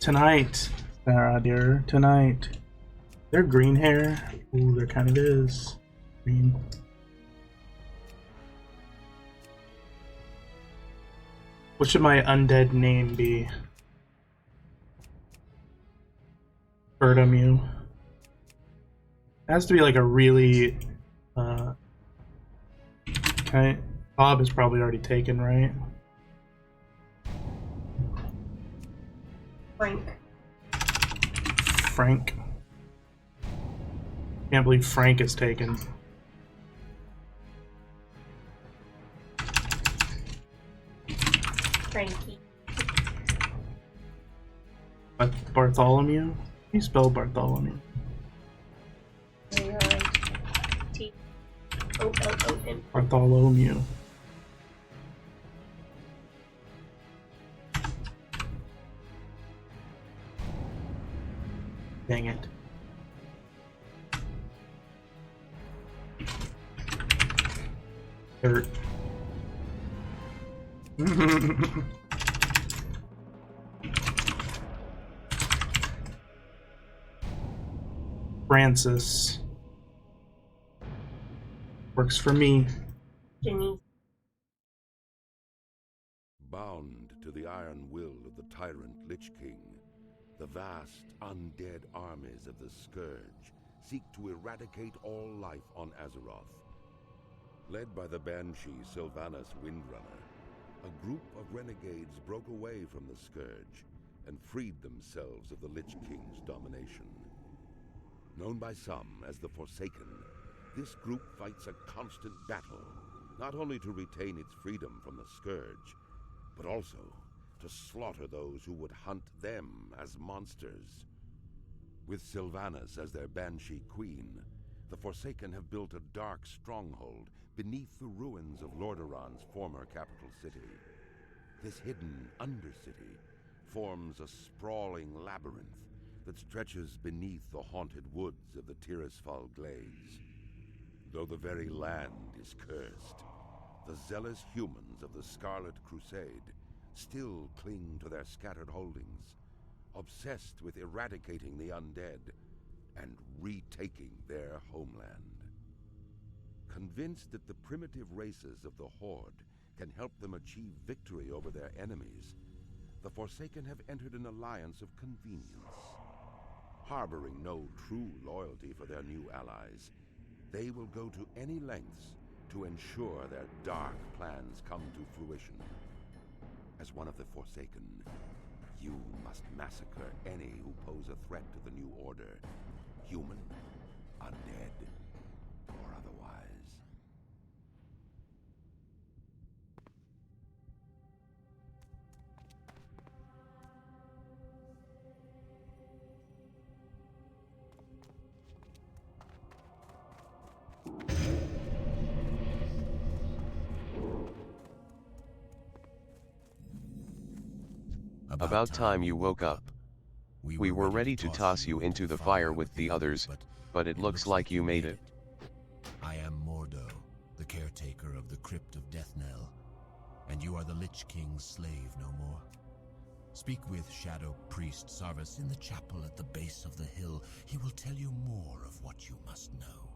Tonight, Sarah dear, tonight. They're green hair. Ooh, there kind of is. Green. What should my undead name be? Bertamu. It has to be like a really okay. Bob is probably already taken, right? Frank. Can't believe Frank is taken. Frankie. Bartholomew? How do you spell Bartholomew? T-O-L-O-M. Bartholomew. Dang it. Dirt. Francis. Works for me. Jenny. Bound to the iron will of the tyrant Lich King, the vast undead armies of the Scourge seek to eradicate all life on Azeroth. Led by the Banshee Sylvanas Windrunner, a group of renegades broke away from the Scourge and freed themselves of the Lich King's domination. Known by some as the Forsaken, this group fights a constant battle, not only to retain its freedom from the Scourge, but also to slaughter those who would hunt them as monsters. With Sylvanas as their Banshee Queen, the Forsaken have built a dark stronghold beneath the ruins of Lordaeron's former capital city. This hidden Undercity forms a sprawling labyrinth that stretches beneath the haunted woods of the Tirisfal Glades. Though the very land is cursed, the zealous humans of the Scarlet Crusade still cling to their scattered holdings, obsessed with eradicating the undead and retaking their homeland. Convinced that the primitive races of the Horde can help them achieve victory over their enemies, the Forsaken have entered an alliance of convenience. Harboring no true loyalty for their new allies, they will go to any lengths to ensure their dark plans come to fruition. As one of the Forsaken, you must massacre any who pose a threat to the new order, human, undead, or otherwise. About time you woke up. We were ready to toss you into the fire with the others, but it looks like you made it. I am Mordo, the caretaker of the Crypt of Deathnell, and you are the Lich King's slave no more. Speak with Shadow Priest Sarvis in the chapel at the base of the hill. He will tell you more of what you must know.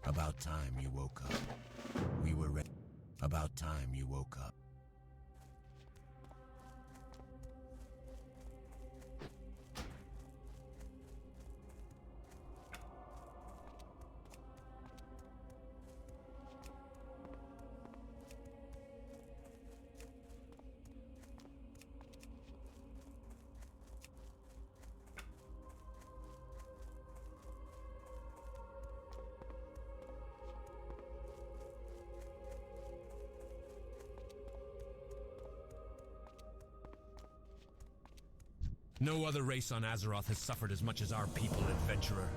About time you woke up. We were ready. About time you woke up. No other race on Azeroth has suffered as much as our people, adventurer.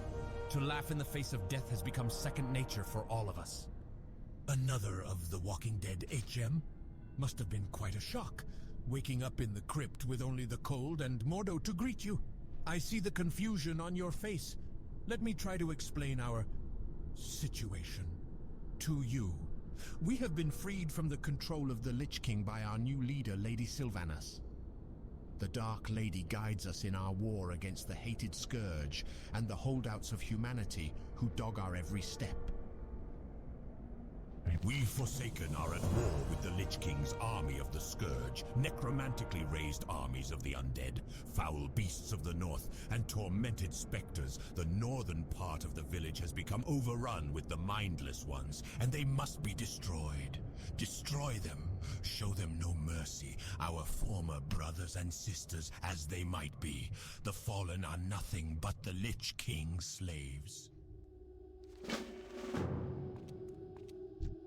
To laugh in the face of death has become second nature for all of us. Another of the Walking Dead HM? Must have been quite a shock, waking up in the crypt with only the cold and Mordo to greet you. I see the confusion on your face. Let me try to explain our situation to you. We have been freed from the control of the Lich King by our new leader, Lady Sylvanas. The Dark Lady guides us in our war against the hated Scourge and the holdouts of humanity who dog our every step. We Forsaken are at war with the Lich King's army of the Scourge, necromantically raised armies of the Undead, foul beasts of the north, and tormented specters. The northern part of the village has become overrun with the mindless ones, and they must be destroyed. Destroy them. Show them no mercy, our former brothers and sisters as they might be. The fallen are nothing but the Lich King's slaves.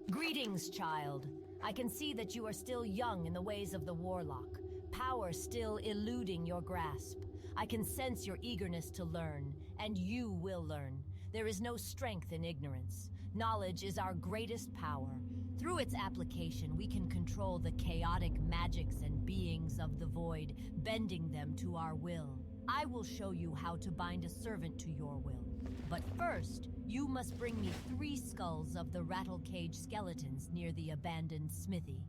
Greetings, child. I can see that you are still young in the ways of the Warlock, power still eluding your grasp. I can sense your eagerness to learn, and you will learn. There is no strength in ignorance. Knowledge is our greatest power. Through its application, we can control the chaotic magics and beings of the void, bending them to our will. I will show you how to bind a servant to your will. But first, you must bring me 3 skulls of the rattle-cage skeletons near the abandoned smithy.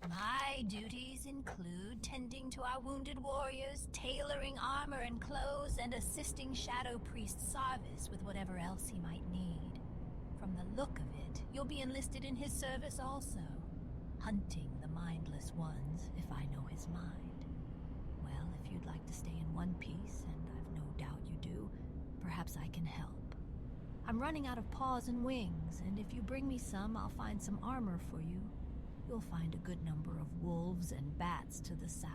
My duties include tending to our wounded warriors, tailoring armor and clothes, and assisting Shadow Priest Sarvis with whatever else he might need. From the look of it, you'll be enlisted in his service also, hunting the mindless ones, if I know his mind. Well, if you'd like to stay in one piece, and I've no doubt you do, perhaps I can help. I'm running out of paws and wings, and if you bring me some, I'll find some armor for you. You'll find a good number of wolves and bats to the south.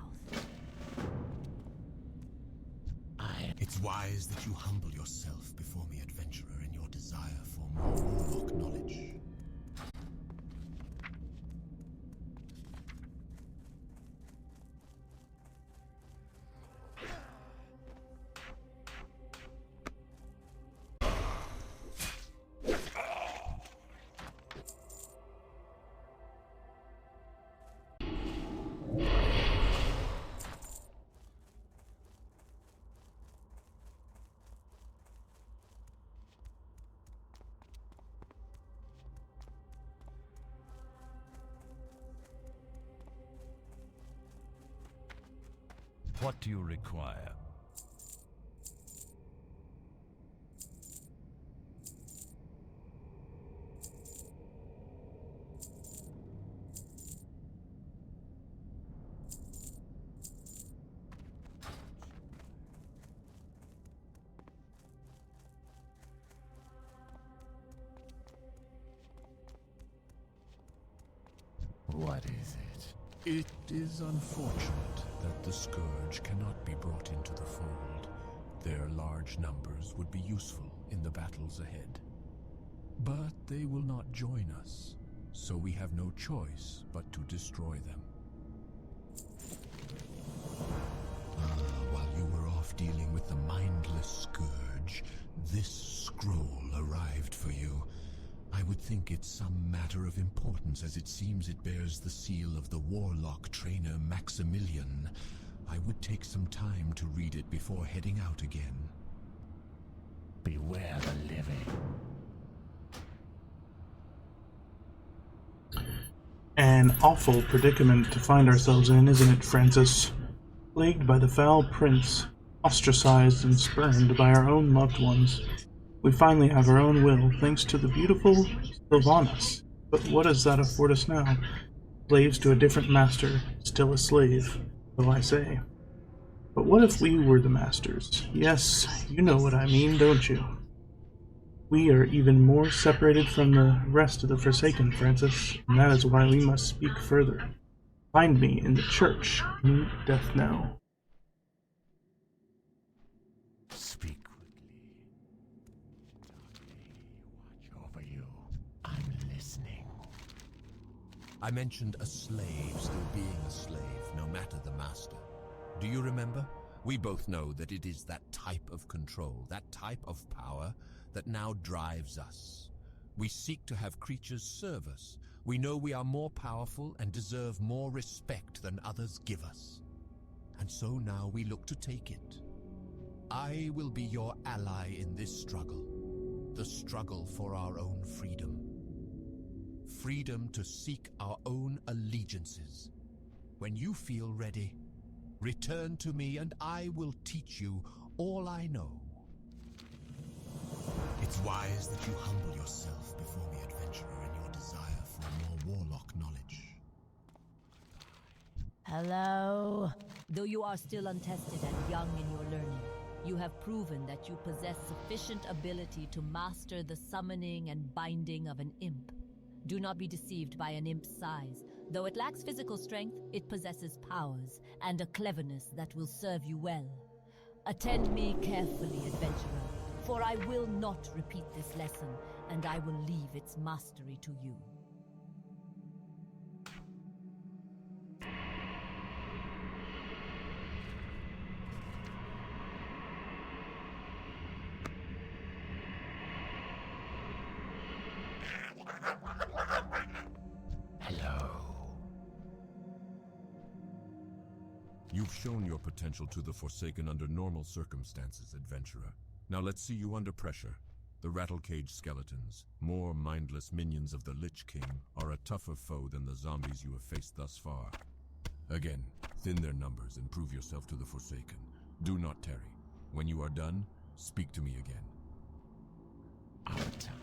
It's wise that you humble yourself before me, adventurer, in your desire for more Warlock knowledge. What do you require? What is it? It is unfortunate that the Scourge cannot be brought into the fold. Their large numbers would be useful in the battles ahead. But they will not join us, so we have no choice but to destroy them. While you were off dealing with the mindless Scourge, this scroll arrived for you. I would think it's some matter of importance, as it seems it bears the seal of the Warlock trainer Maximilian, I would take some time to read it before heading out again. Beware the living. An awful predicament to find ourselves in, isn't it, Francis? Plagued by the foul prince, ostracized and spurned by our own loved ones. We finally have our own will, thanks to the beautiful Sylvanas. But what does that afford us now? Slaves to a different master, still a slave, so I say. But what if we were the masters? Yes, you know what I mean, don't you? We are even more separated from the rest of the Forsaken, Francis, and that is why we must speak further. Find me in the church, meet death now. Speak quickly. Watch over you. I'm listening. I mentioned a slave still being a slave, no matter the master. Do you remember? We both know that it is that type of control, that type of power, that now drives us. We seek to have creatures serve us. We know we are more powerful and deserve more respect than others give us. And so now we look to take it. I will be your ally in this struggle. The struggle for our own freedom. Freedom to seek our own allegiances. When you feel ready, return to me and I will teach you all I know. It's wise that you humble yourself before me, adventurer, in your desire for more warlock knowledge. Hello? Though you are still untested and young in your learning, you have proven that you possess sufficient ability to master the summoning and binding of an imp. Do not be deceived by an imp's size. Though it lacks physical strength, it possesses powers and a cleverness that will serve you well. Attend me carefully, adventurer, for I will not repeat this lesson, and I will leave its mastery to you. You've shown your potential to the Forsaken under normal circumstances, adventurer. Now let's see you under pressure. The Rattlecage skeletons, more mindless minions of the Lich King, are a tougher foe than the zombies you have faced thus far. Again, thin their numbers and prove yourself to the Forsaken. Do not tarry. When you are done, speak to me again. Our time